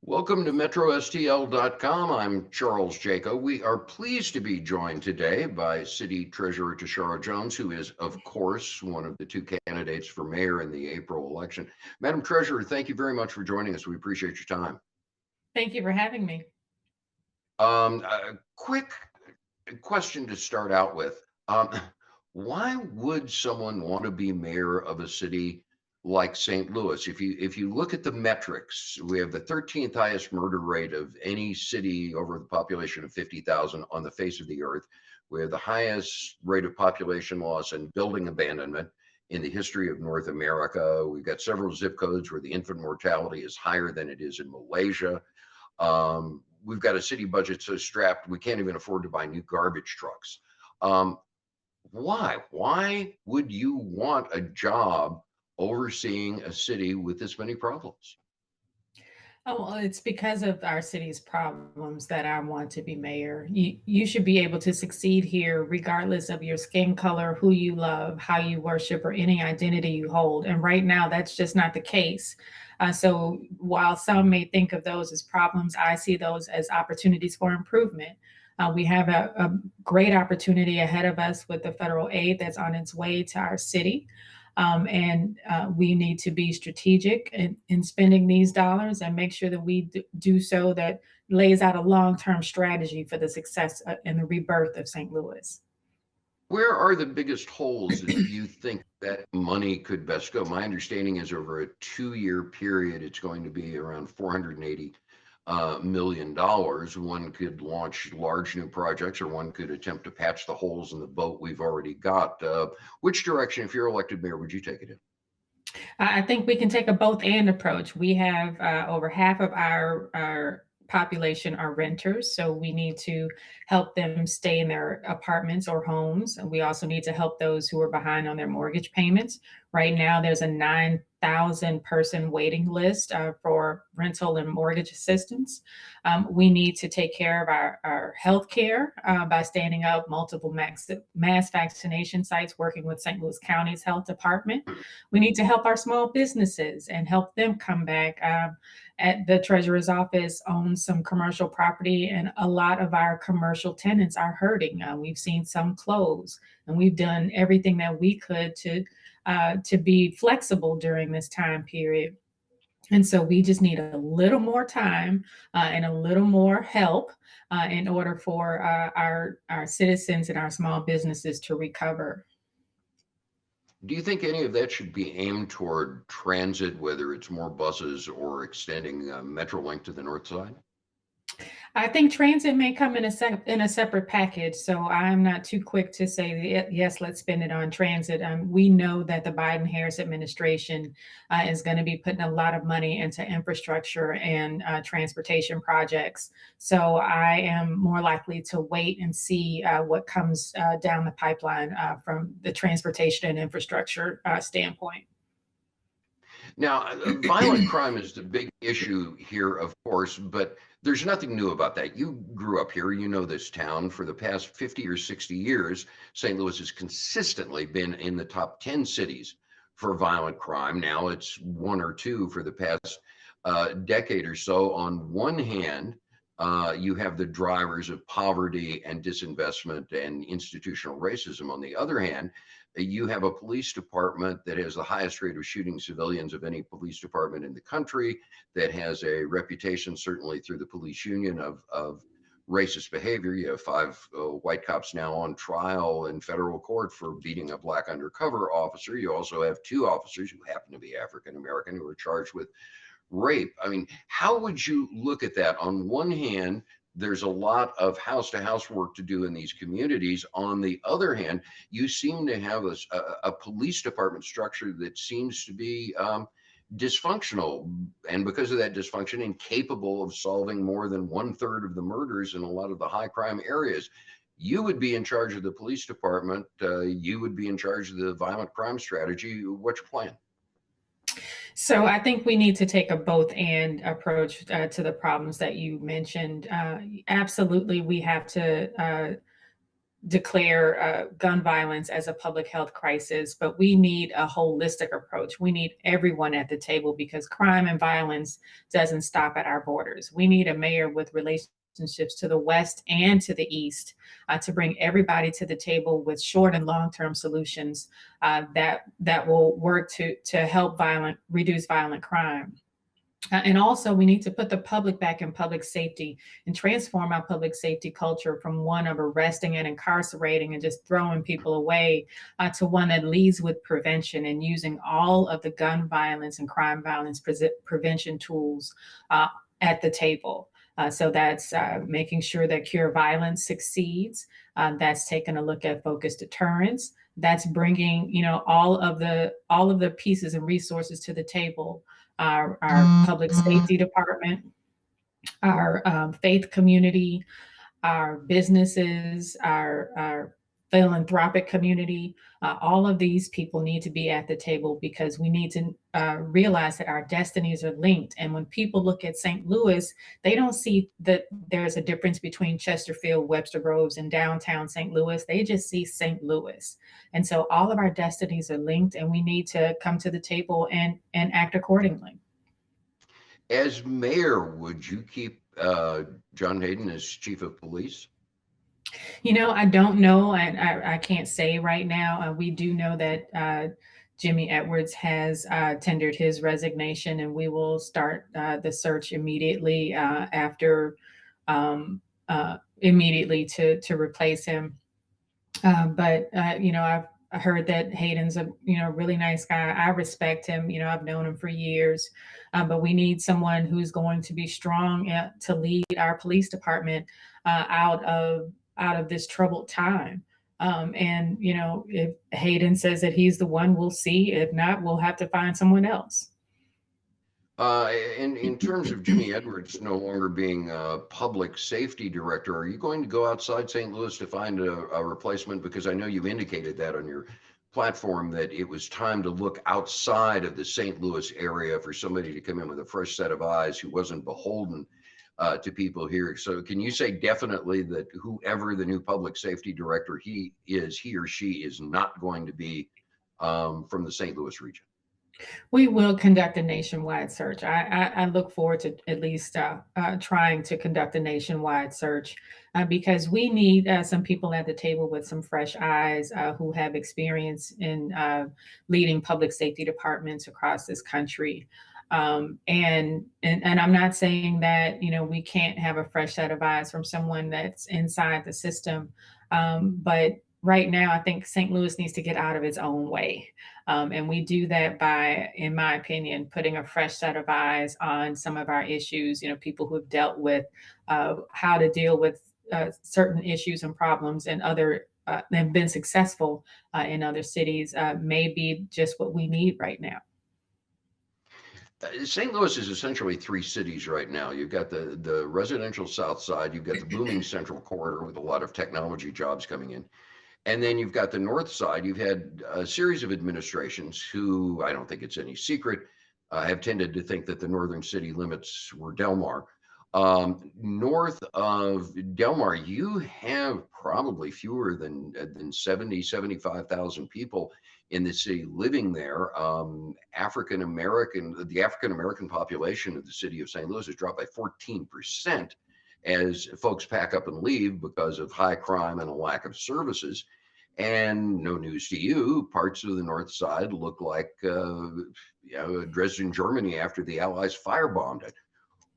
Welcome to MetroSTL.com. I'm Charles Jaco. We are pleased to be joined today by City Treasurer Tishaura Jones, who is, of course, one of the two candidates for mayor in the April election. Madam Treasurer, thank you very much for joining us. We appreciate your time. Thank you for having me. A quick question to start out with. Why would someone want to be mayor of a city like St. Louis? If you look at the metrics, we have the 13th highest murder rate of any city over the population of 50,000 on the face of the earth. We have the highest rate of population loss and building abandonment in the history of North America. We've got several zip codes where the infant mortality is higher than it is in Malaysia. We've got a city budget so strapped we can't even afford to buy new garbage trucks. Why would you want a job overseeing a city with this many problems? Oh, well, it's because of our city's problems that I want to be mayor. You should be able to succeed here regardless of your skin color, who you love, how you worship, or any identity you hold. And right now, that's just not the case. So while some may think of those as problems, I see those as opportunities for improvement. We have a great opportunity ahead of us with the federal aid that's on its way to our city. And we need to be strategic in spending these dollars and make sure that we do so that lays out a long-term strategy for the success and the rebirth of St. Louis. Where are the biggest holes that you think that money could best go? My understanding is over a 2-year period, it's going to be around $480 million. One could launch large new projects, or one could attempt to patch the holes in the boat we've already got. Which direction, if you're elected mayor, would you take it in? I think we can take a both and approach. We have over half of our population are renters, so we need to help them stay in their apartments or homes. And we also need to help those who are behind on their mortgage payments. Right now, there's a 9,000 person waiting list for rental and mortgage assistance. We need to take care of our health care by standing up multiple mass vaccination sites, working with St. Louis County's health department. We need to help our small businesses and help them come back. At the treasurer's office owns some commercial property, and a lot of our commercial tenants are hurting. We've seen some close, and we've done everything that we could to be flexible during this time period. And so we just need a little more time and a little more help in order for our citizens and our small businesses to recover. Do you think any of that should be aimed toward transit, whether it's more buses or extending MetroLink to the north side? I think transit may come in a separate package, so I'm not too quick to say yes, let's spend it on transit. We know that the Biden-Harris administration is going to be putting a lot of money into infrastructure and transportation projects. So I am more likely to wait and see what comes down the pipeline from the transportation and infrastructure standpoint. Now, violent crime is the big issue here, of course, but there's nothing new about that. You grew up here, you know this town. For the past 50 or 60 years, St. Louis has consistently been in the top 10 cities for violent crime. Now it's one or two for the past decade or so. On one hand, you have the drivers of poverty and disinvestment and institutional racism. On the other hand, you have a police department that has the highest rate of shooting civilians of any police department in the country, that has a reputation, certainly through the police union, of racist behavior. You have 5 white cops now on trial in federal court for beating a black undercover officer. You also have 2 officers who happen to be African American who are charged with rape. I mean, how would you look at that? On one hand, there's a lot of house to house work to do in these communities. On the other hand, you seem to have a police department structure that seems to be dysfunctional, and because of that dysfunction, incapable of solving more than 1/3 of the murders in a lot of the high crime areas. You would be in charge of the police department. You would be in charge of the violent crime strategy. What's your plan? So I think we need to take a both and approach to the problems that you mentioned. Absolutely, we have to declare gun violence as a public health crisis, but we need a holistic approach. We need everyone at the table because crime and violence doesn't stop at our borders. We need a mayor with relationships to the west and to the east to bring everybody to the table with short and long-term solutions that will work to help reduce violent crime. And also, we need to put the public back in public safety and transform our public safety culture from one of arresting and incarcerating and just throwing people away to one that leads with prevention and using all of the gun violence and crime violence prevention tools at the table. So that's making sure that cure violence succeeds. That's taking a look at focused deterrence. That's bringing, all of the pieces and resources to the table. Our public safety department, our faith community, our businesses, our philanthropic community. All of these people need to be at the table because we need to realize that our destinies are linked. And when people look at St. Louis, they don't see that there's a difference between Chesterfield, Webster Groves, and downtown St. Louis. They just see St. Louis. And so all of our destinies are linked, and we need to come to the table and act accordingly. As mayor, would you keep John Hayden as chief of police? I don't know. I can't say right now. We do know that Jimmy Edwards has tendered his resignation, and we will start the search immediately immediately to replace him. But I've heard that Hayden's a really nice guy. I respect him. I've known him for years. But we need someone who's going to be strong to lead our police department out of this troubled time. And if Hayden says that he's the one, we'll see. If not, we'll have to find someone else. In terms of Jimmy Edwards no longer being a public safety director, are you going to go outside St. Louis to find a replacement? Because I know you've indicated that on your platform that it was time to look outside of the St. Louis area for somebody to come in with a fresh set of eyes who wasn't beholden to people here. So can you say definitely that whoever the new public safety director he or she is not going to be from the St. Louis region? We will conduct a nationwide search. I look forward to at least trying to conduct a nationwide search because we need some people at the table with some fresh eyes who have experience in leading public safety departments across this country. And I'm not saying that we can't have a fresh set of eyes from someone that's inside the system, but right now, I think St. Louis needs to get out of its own way. And we do that by, in my opinion, putting a fresh set of eyes on some of our issues, people who have dealt with how to deal with certain issues and problems and and been successful in other cities may be just what we need right now. St. Louis is essentially three cities right now. You've got the residential south side, you've got the booming central corridor with a lot of technology jobs coming in. And then you've got the north side. You've had a series of administrations who, I don't think it's any secret, have tended to think that the northern city limits were Del Mar. North of Del Mar, you have probably fewer than 75,000 people in the city living there. The African American population of the city of St. Louis has dropped by 14% as folks pack up and leave because of high crime and a lack of services. And no news to you, parts of the north side look like Dresden, Germany after the Allies firebombed it.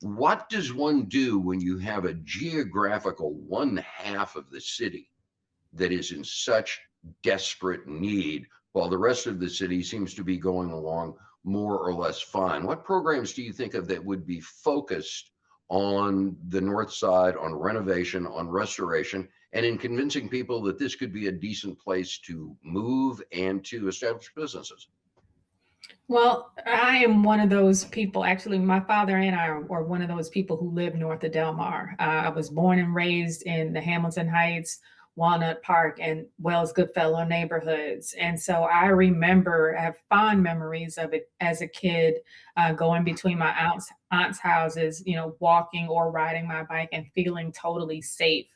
What does one do when you have a geographical one half of the city that is in such desperate need while the rest of the city seems to be going along more or less fine? What programs do you think of that would be focused on the north side, on renovation, on restoration, and in convincing people that this could be a decent place to move and to establish businesses? Well, I am one of those people. Actually, my father and I are one of those people who live north of Del Mar. I was born and raised in the Hamilton Heights, Walnut Park, and Wells Goodfellow neighborhoods. And so I have fond memories of it as a kid, going between my aunt's houses, walking or riding my bike and feeling totally safe.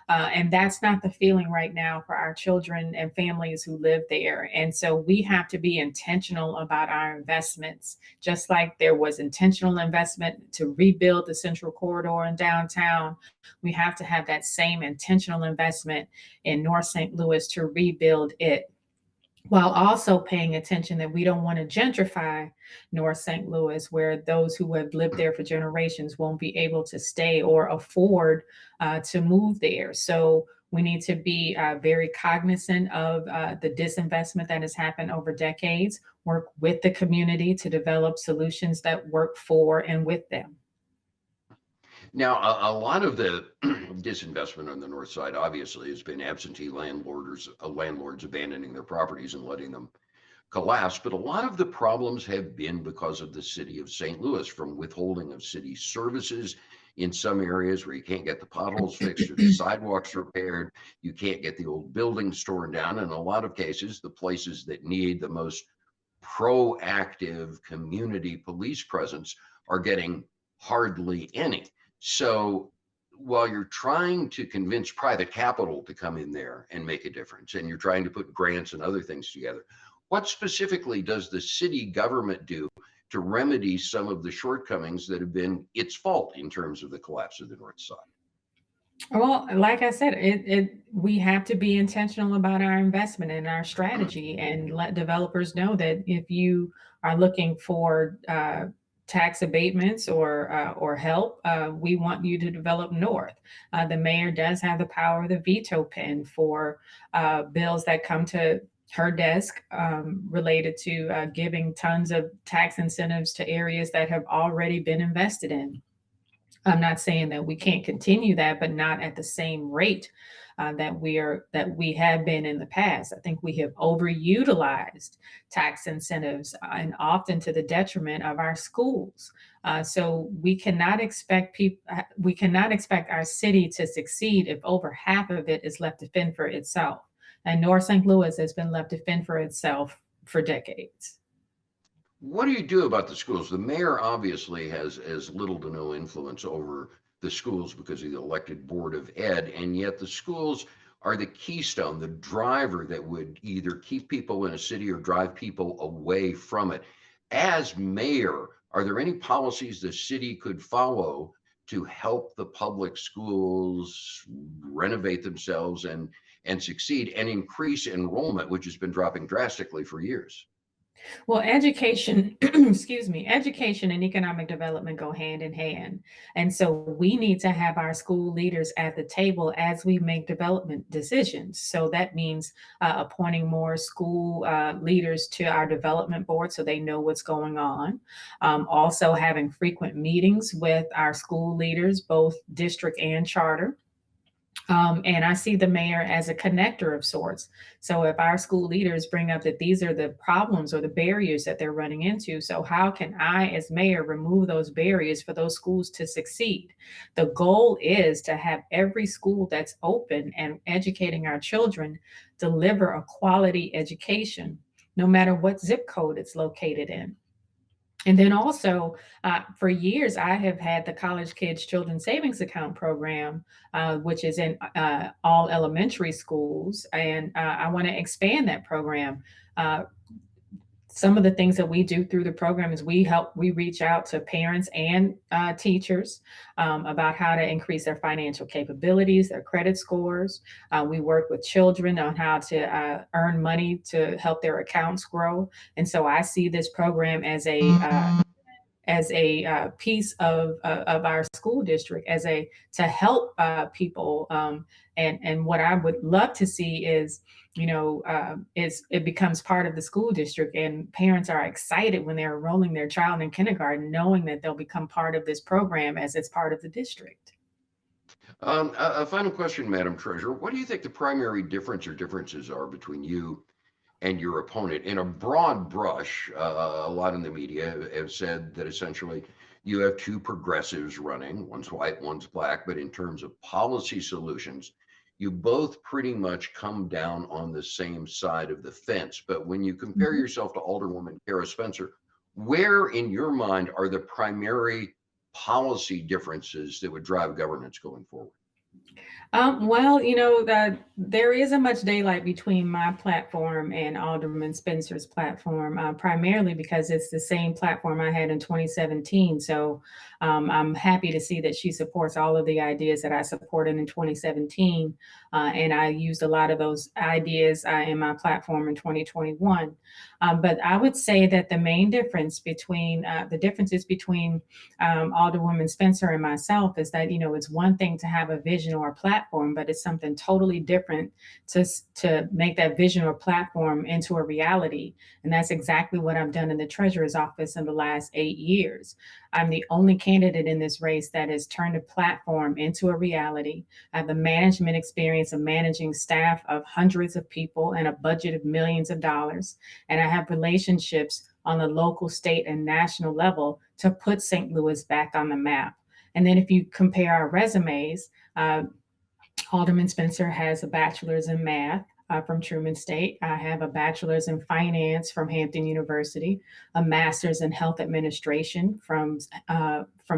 And that's not the feeling right now for our children and families who live there. And so we have to be intentional about our investments, just like there was intentional investment to rebuild the Central Corridor in downtown. We have to have that same intentional investment in North St. Louis to rebuild it, while also paying attention that we don't want to gentrify North St. Louis, where those who have lived there for generations won't be able to stay or afford to move there. So we need to be very cognizant of the disinvestment that has happened over decades, work with the community to develop solutions that work for and with them. Now, a lot of the disinvestment on the north side obviously has been absentee landlords abandoning their properties and letting them collapse. But a lot of the problems have been because of the city of St. Louis, from withholding of city services in some areas where you can't get the potholes fixed or the sidewalks repaired, you can't get the old buildings torn down. In a lot of cases, the places that need the most proactive community police presence are getting hardly any. So while you're trying to convince private capital to come in there and make a difference, and you're trying to put grants and other things together, what specifically does the city government do to remedy some of the shortcomings that have been its fault in terms of the collapse of the north side? Well, like I said, we have to be intentional about our investment and our strategy, and let developers know that if you are looking for tax abatements or help, we want you to develop north. The mayor does have the power of the veto pen for bills that come to her desk related to giving tons of tax incentives to areas that have already been invested in. I'm not saying that we can't continue that, but not at the same rate that we have been in the past. I think we have overutilized tax incentives and often to the detriment of our schools. So we cannot expect our city to succeed if over half of it is left to fend for itself. And North St. Louis has been left to fend for itself for decades. What do you do about the schools? The mayor obviously has as little to no influence over the schools because of the elected board of ed, and yet the schools are the keystone, the driver that would either keep people in a city or drive people away from it. As mayor, are there any policies the city could follow to help the public schools renovate themselves and succeed and increase enrollment, which has been dropping drastically for years? Well, education, excuse me, education and economic development go hand in hand. And so we need to have our school leaders at the table as we make development decisions. So that means appointing more school leaders to our development board so they know what's going on. Also, having frequent meetings with our school leaders, both district and charter. And I see the mayor as a connector of sorts. So if our school leaders bring up that these are the problems or the barriers that they're running into, so how can I, as mayor, remove those barriers for those schools to succeed? The goal is to have every school that's open and educating our children deliver a quality education, no matter what zip code it's located in. And then also, for years, I have had the College Kids Children Savings Account program, which is in all elementary schools. And I want to expand that program. Uh, some of the things that we do through the program is we reach out to parents and teachers about how to increase their financial capabilities, their credit scores. We work with children on how to earn money to help their accounts grow. And so I see this program as a piece of our school district, as a to help people. And what I would love to see is, is it becomes part of the school district, and parents are excited when they're enrolling their child in kindergarten, knowing that they'll become part of this program as it's part of the district. A final question, Madam Treasurer. What do you think the primary difference or differences are between you and your opponent? In a broad brush, a lot in the media have said that essentially you have two progressives running, one's white, one's black, but in terms of policy solutions, you both pretty much come down on the same side of the fence. But when you compare Mhm. yourself to Alderwoman Kara Spencer, where in your mind are the primary policy differences that would drive governance going forward? Well, there isn't much daylight between my platform and Alderman Spencer's platform, primarily because it's the same platform I had in 2017. So I'm happy to see that she supports all of the ideas that I supported in 2017. And I used a lot of those ideas in my platform in 2021. But I would say that the main difference between the differences between Alderwoman Spencer and myself is that, it's one thing to have a vision or a platform, but it's something totally different to make that vision or platform into a reality. And that's exactly what I've done in the treasurer's office in the last 8 years. I'm the only candidate in this race that has turned a platform into a reality. I have the management experience of managing staff of hundreds of people and a budget of millions of dollars. And I have relationships on the local, state, and national level to put St. Louis back on the map. And then if you compare our resumes, Alderman Spencer has a bachelor's in math from Truman State. I have a bachelor's in finance from Hampton University, a master's in health administration from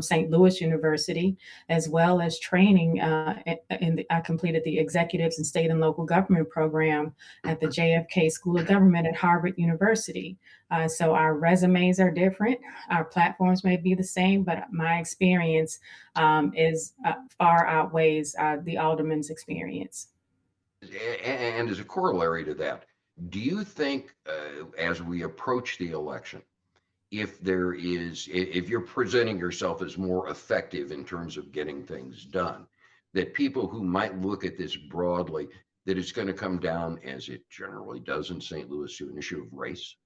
St. Louis University, as well as training. I completed the executives and state and local government program at the JFK School of Government at Harvard University. So our resumes are different. Our platforms may be the same, but my experience is far outweighs the alderman's experience. And as a corollary to that, do you think as we approach the election, if you're presenting yourself as more effective in terms of getting things done, that people who might look at this broadly, that it's going to come down, as it generally does in St. Louis, to an issue of race?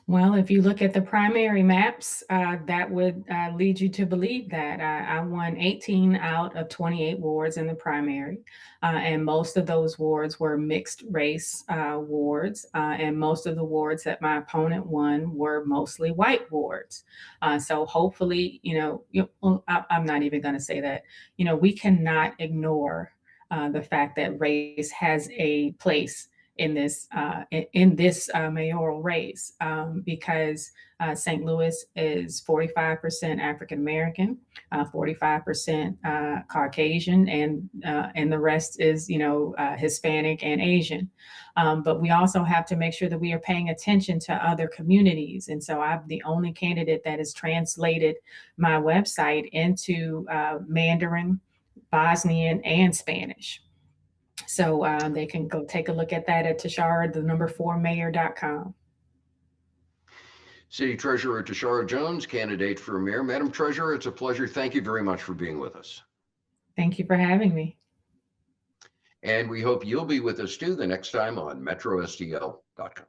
Well, if you look at the primary maps, that would lead you to believe that. I won 18 out of 28 wards in the primary, and most of those wards were mixed race wards, and most of the wards that my opponent won were mostly white wards. So hopefully, I'm not even going to say that. We cannot ignore the fact that race has a place in this mayoral race, because St. Louis is 45% African American, 45% Caucasian, and the rest is Hispanic and Asian. But we also have to make sure that we are paying attention to other communities. And so I'm the only candidate that has translated my website into Mandarin, Bosnian, and Spanish. So they can go take a look at that at Tishaura, the number 4mayor.com. City Treasurer Tishaura Jones, candidate for mayor. Madam Treasurer, it's a pleasure. Thank you very much for being with us. Thank you for having me. And we hope you'll be with us too the next time on MetroSTL.com.